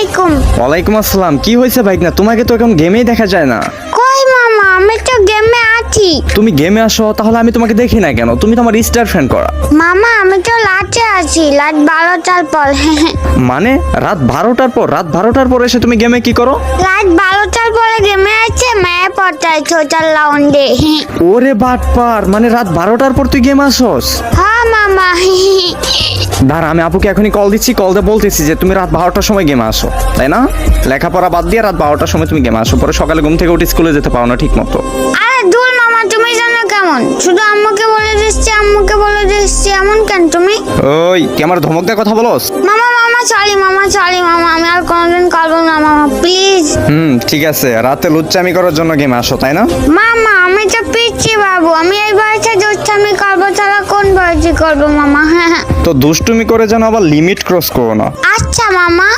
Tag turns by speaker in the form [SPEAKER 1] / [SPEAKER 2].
[SPEAKER 1] আলাইকুম।
[SPEAKER 2] ওয়ালাইকুম আসসালাম। কি হয়েছে ভাইকনা? তোমাকে তো এখন গেমেই দেখা যায় না।
[SPEAKER 1] কই মামা, আমি তো গেমে আছি।
[SPEAKER 2] তুমি গেমে আসো, তাহলে আমি তোমাকে দেখি না কেন? তুমি তো আমার স্টার ফ্রেন্ড করা।
[SPEAKER 1] মামা আমি তো লাচে আছি, রাত 12টার পর।
[SPEAKER 2] মানে রাত 12টার পর? রাত 12টার পর এসে তুমি গেমে কি করো?
[SPEAKER 1] রাত 12টার পরে গেমে আছে, মেয়ে পড়তাই ছোটার লাউন্ডে।
[SPEAKER 2] ওরে বাটপার, মানে রাত 12টার পর তুই গেম আসোস?
[SPEAKER 1] হ্যাঁ মামা।
[SPEAKER 2] দাঁড়া, আমি আপুকে এখনই কল দিচ্ছি, কল দিয়ে বলতেছি যে তুমি রাত 12টার সময় গেমে আসো, তাই না? লেখাপড়া বাদ দিয়ে রাত 12টার সময় তুমি গেমে আসো, পরে সকালে ঘুম থেকে উঠে স্কুলে যেতে পারো না ঠিক মতো।
[SPEAKER 1] আরে দূর মামা, তুমি জানো কেমন? শুধু আম্মুকে বলে দিচ্ছি, আম্মুকে বলে দিচ্ছি, এমন কেন তুমি?
[SPEAKER 2] ওই কি আমার ধমক দিয়ে কথা বলোস?
[SPEAKER 1] মামা মামা সরি মামা, সরি মামা, আমি আর কোনোদিন করবো না মামা, প্লিজ।
[SPEAKER 2] ঠিক আছে, রাতে লুচ্চামি করার জন্য গেমে আসো, তাই না?
[SPEAKER 1] মামা আমি তো পিচ্ছি বাবু, আমি এই বয়সে দুষ্টামি করবো, তারা কোন বয়সে করবো মামা?
[SPEAKER 2] তো দুষ্টুমি করে যেন আবার লিমিট ক্রস করো না।
[SPEAKER 1] আচ্ছা মামা।